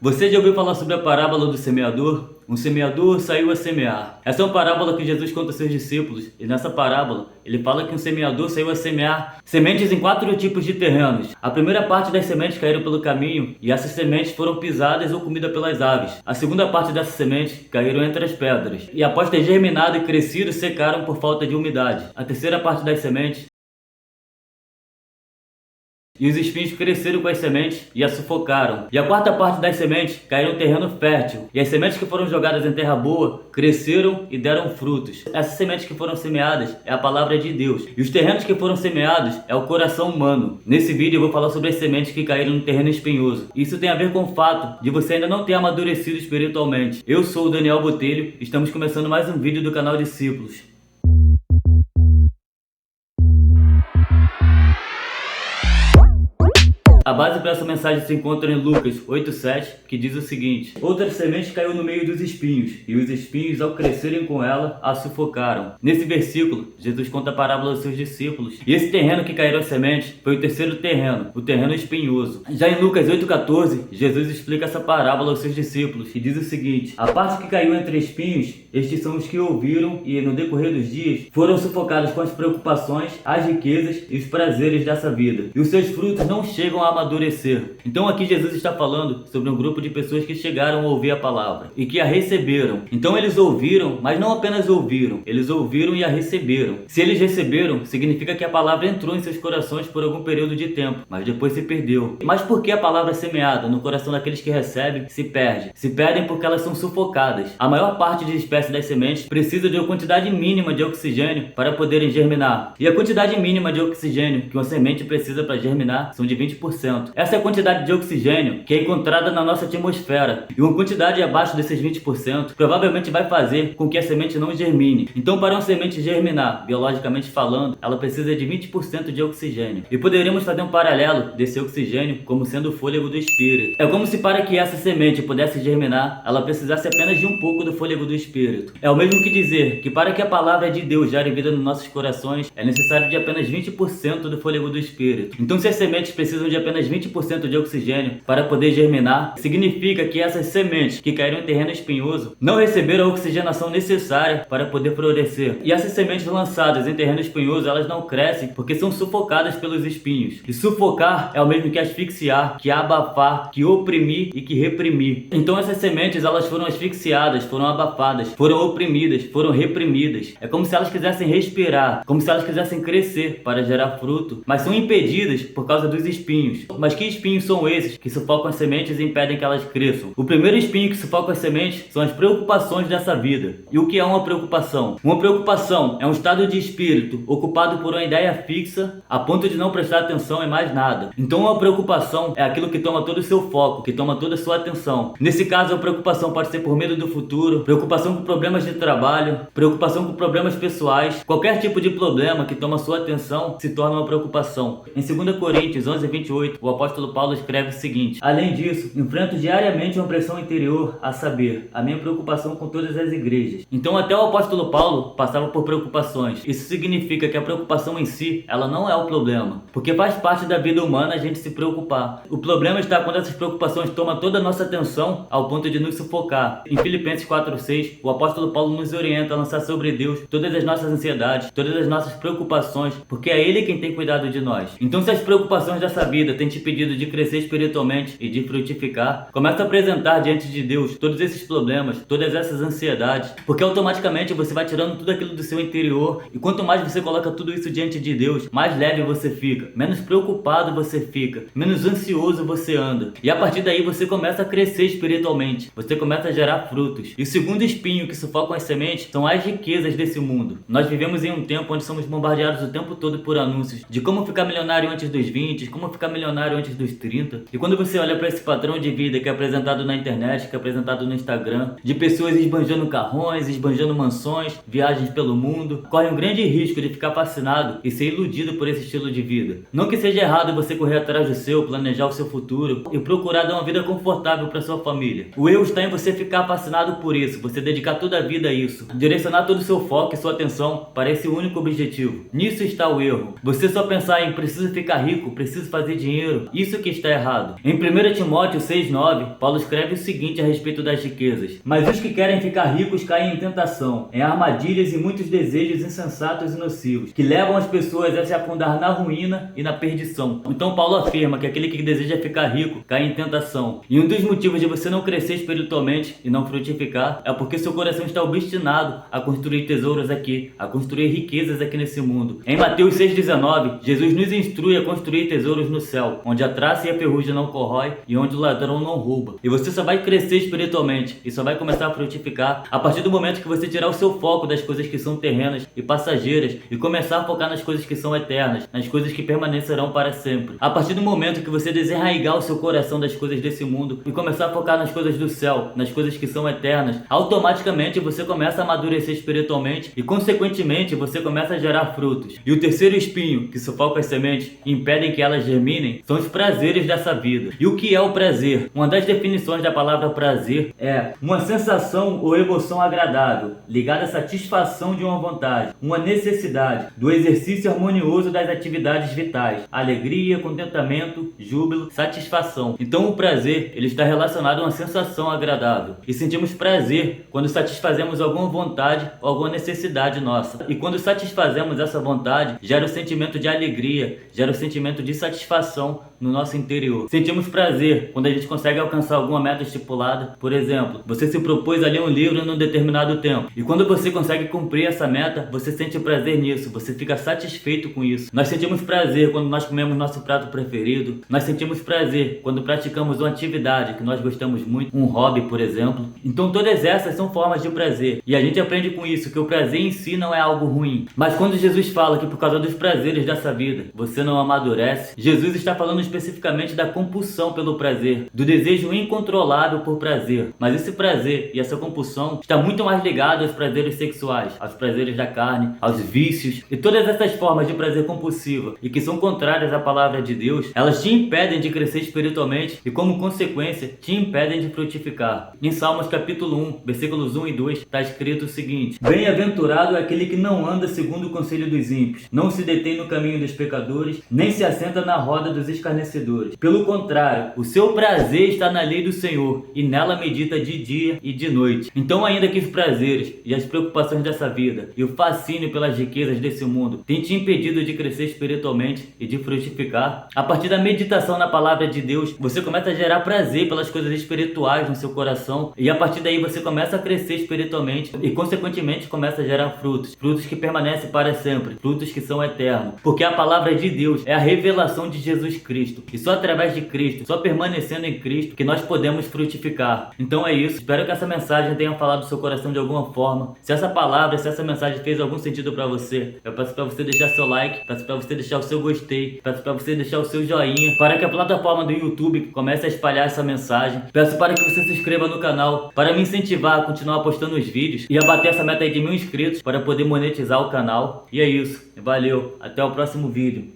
Você já ouviu falar sobre a parábola do semeador? Um semeador saiu a semear. Essa é uma parábola que Jesus conta aos seus discípulos. E nessa parábola, ele fala que um semeador saiu a semear sementes em 4 tipos de terrenos. A primeira parte das sementes caíram pelo caminho e essas sementes foram pisadas ou comidas pelas aves. A segunda parte dessas sementes caíram entre as pedras. E após ter germinado e crescido, secaram por falta de umidade. A terceira parte das sementes e os espinhos cresceram com as sementes e as sufocaram. E a quarta parte das sementes caíram em terreno fértil. E as sementes que foram jogadas em terra boa cresceram e deram frutos. Essas sementes que foram semeadas é a palavra de Deus. E os terrenos que foram semeados é o coração humano. Nesse vídeo eu vou falar sobre as sementes que caíram no terreno espinhoso. Isso tem a ver com o fato de você ainda não ter amadurecido espiritualmente. Eu sou o Daniel Botelho e estamos começando mais um vídeo do canal Discípulos. A base para essa mensagem se encontra em Lucas 8:7, que diz o seguinte: outra semente caiu no meio dos espinhos, e os espinhos, ao crescerem com ela, a sufocaram. Nesse versículo, Jesus conta a parábola aos seus discípulos. E esse terreno que caíram as sementes foi o terceiro terreno, o terreno espinhoso. Já em Lucas 8:14, Jesus explica essa parábola aos seus discípulos, e diz o seguinte: a parte que caiu entre espinhos, estes são os que ouviram e, no decorrer dos dias, foram sufocados com as preocupações, as riquezas e os prazeres dessa vida. E os seus frutos não chegam a amadurecer. Então aqui Jesus está falando sobre um grupo de pessoas que chegaram a ouvir a palavra e que a receberam. Então eles ouviram, mas não apenas ouviram, eles ouviram e a receberam. Se eles receberam, significa que a palavra entrou em seus corações por algum período de tempo, mas depois se perdeu. Mas por que a palavra semeada no coração daqueles que recebem se perde? Se perdem porque elas são sufocadas. A maior parte de espécies das sementes precisa de uma quantidade mínima de oxigênio para poderem germinar. E a quantidade mínima de oxigênio que uma semente precisa para germinar são de 20%. Essa é a quantidade de oxigênio que é encontrada na nossa atmosfera. E uma quantidade abaixo desses 20% provavelmente vai fazer com que a semente não germine. Então, para uma semente germinar, biologicamente falando, ela precisa de 20% de oxigênio. E poderíamos fazer um paralelo desse oxigênio como sendo o fôlego do espírito. É como se para que essa semente pudesse germinar, ela precisasse apenas de um pouco do fôlego do espírito. É o mesmo que dizer que para que a palavra de Deus gere vida nos nossos corações, é necessário de apenas 20% do fôlego do espírito. Então, se as sementes precisam de apenas 20% de oxigênio para poder germinar, significa que essas sementes que caíram em terreno espinhoso não receberam a oxigenação necessária para poder florescer. E essas sementes lançadas em terreno espinhoso, elas não crescem porque são sufocadas pelos espinhos. E sufocar é o mesmo que asfixiar, que abafar, que oprimir e que reprimir. Então essas sementes, elas foram asfixiadas, foram abafadas, foram oprimidas, foram reprimidas. É como se elas quisessem respirar, como se elas quisessem crescer para gerar fruto, mas são impedidas por causa dos espinhos. Mas que espinhos são esses que sufocam as sementes e impedem que elas cresçam? O primeiro espinho que sufoca as sementes são as preocupações dessa vida. E o que é uma preocupação? Uma preocupação é um estado de espírito ocupado por uma ideia fixa a ponto de não prestar atenção em mais nada. Então uma preocupação é aquilo que toma todo o seu foco, que toma toda a sua atenção. Nesse caso, a preocupação pode ser por medo do futuro, preocupação com problemas de trabalho, preocupação com problemas pessoais. Qualquer tipo de problema que toma sua atenção se torna uma preocupação. Em 2 Coríntios 11:28, o apóstolo Paulo escreve o seguinte: além disso, enfrento diariamente uma pressão interior, a saber, a minha preocupação com todas as igrejas. Então até o apóstolo Paulo passava por preocupações. Isso significa que a preocupação em si, ela não é o problema, porque faz parte da vida humana a gente se preocupar. O problema está quando essas preocupações tomam toda a nossa atenção ao ponto de nos sufocar. Em Filipenses 4:6, o apóstolo Paulo nos orienta a lançar sobre Deus todas as nossas ansiedades, todas as nossas preocupações, porque é Ele quem tem cuidado de nós. Então se as preocupações dessa vida têm te pedido de crescer espiritualmente e de frutificar, começa a apresentar diante de Deus todos esses problemas, todas essas ansiedades, porque automaticamente você vai tirando tudo aquilo do seu interior, e quanto mais você coloca tudo isso diante de Deus, mais leve você fica, menos preocupado você fica, menos ansioso você anda, e a partir daí você começa a crescer espiritualmente, você começa a gerar frutos. E o segundo espinho que sufocam as sementes são as riquezas desse mundo. Nós vivemos em um tempo onde somos bombardeados o tempo todo por anúncios de como ficar milionário antes dos 20, como ficar milionário antes dos 30. E quando você olha para esse padrão de vida que é apresentado na internet, que é apresentado no Instagram, de pessoas esbanjando carrões, esbanjando mansões, viagens pelo mundo, corre um grande risco de ficar fascinado e ser iludido por esse estilo de vida. Não que seja errado você correr atrás do seu, planejar o seu futuro e procurar dar uma vida confortável para sua família. O erro está em você ficar fascinado por isso, você dedicar toda a vida a isso, direcionar todo o seu foco e sua atenção para esse único objetivo. Nisso está o erro. Você só pensar em preciso ficar rico, preciso fazer dinheiro, dinheiro. Isso que está errado. Em 1 Timóteo 6,9, Paulo escreve o seguinte a respeito das riquezas: mas os que querem ficar ricos caem em tentação, em armadilhas e muitos desejos insensatos e nocivos, que levam as pessoas a se afundar na ruína e na perdição. Então Paulo afirma que aquele que deseja ficar rico cai em tentação. E um dos motivos de você não crescer espiritualmente e não frutificar é porque seu coração está obstinado a construir tesouros aqui, a construir riquezas aqui nesse mundo. Em Mateus 6,19, Jesus nos instrui a construir tesouros no céu, onde a traça e a ferrugem não corrói e onde o ladrão não rouba. E você só vai crescer espiritualmente e só vai começar a frutificar a partir do momento que você tirar o seu foco das coisas que são terrenas e passageiras e começar a focar nas coisas que são eternas, nas coisas que permanecerão para sempre. A partir do momento que você desarraigar o seu coração das coisas desse mundo e começar a focar nas coisas do céu, nas coisas que são eternas, automaticamente você começa a amadurecer espiritualmente e, consequentemente, você começa a gerar frutos. E o terceiro espinho que sufoca as sementes e impedem que elas germinem são os prazeres dessa vida. E o que é o prazer? Uma das definições da palavra prazer é uma sensação ou emoção agradável, ligada à satisfação de uma vontade, uma necessidade, do exercício harmonioso das atividades vitais, alegria, contentamento, júbilo, satisfação. Então o prazer, ele está relacionado a uma sensação agradável. E sentimos prazer quando satisfazemos alguma vontade ou alguma necessidade nossa. E quando satisfazemos essa vontade, gera o sentimento de alegria, gera o sentimento de satisfação no nosso interior. Sentimos prazer quando a gente consegue alcançar alguma meta estipulada. Por exemplo, você se propôs a ler um livro em um determinado tempo. E quando você consegue cumprir essa meta, você sente prazer nisso, você fica satisfeito com isso. Nós sentimos prazer quando nós comemos nosso prato preferido. Nós sentimos prazer quando praticamos uma atividade que nós gostamos muito, um hobby, por exemplo. Então todas essas são formas de prazer. E a gente aprende com isso que o prazer em si não é algo ruim. Mas quando Jesus fala que por causa dos prazeres dessa vida, você não amadurece, Jesus está falando especificamente da compulsão pelo prazer, do desejo incontrolável por prazer. Mas esse prazer e essa compulsão está muito mais ligado aos prazeres sexuais, aos prazeres da carne, aos vícios e todas essas formas de prazer compulsiva e que são contrárias à palavra de Deus. Elas te impedem de crescer espiritualmente e, como consequência, te impedem de frutificar. Em Salmos capítulo 1, versículos 1 e 2, está escrito o seguinte: bem-aventurado é aquele que não anda segundo o conselho dos ímpios, não se detém no caminho dos pecadores, nem se assenta na roda dos escarnecedores. Pelo contrário, o seu prazer está na lei do Senhor, e nela medita de dia e de noite. Então, ainda que os prazeres e as preocupações dessa vida e o fascínio pelas riquezas desse mundo tenham te impedido de crescer espiritualmente e de frutificar, a partir da meditação na palavra de Deus, você começa a gerar prazer pelas coisas espirituais no seu coração, e a partir daí você começa a crescer espiritualmente e, consequentemente, começa a gerar frutos, frutos que permanecem para sempre, frutos que são eternos, porque a palavra de Deus é a revelação de Jesus Cristo, e só através de Cristo, só permanecendo em Cristo, que nós podemos frutificar. Então é isso, espero que essa mensagem tenha falado do seu coração de alguma forma. Se essa palavra, se essa mensagem fez algum sentido para você, eu peço para você deixar seu like, peço para você deixar o seu gostei, peço para você deixar o seu joinha, para que a plataforma do YouTube comece a espalhar essa mensagem. Peço para que você se inscreva no canal, para me incentivar a continuar postando os vídeos e a bater essa meta aí de 1000 inscritos, para poder monetizar o canal. E é isso, valeu, até o próximo vídeo.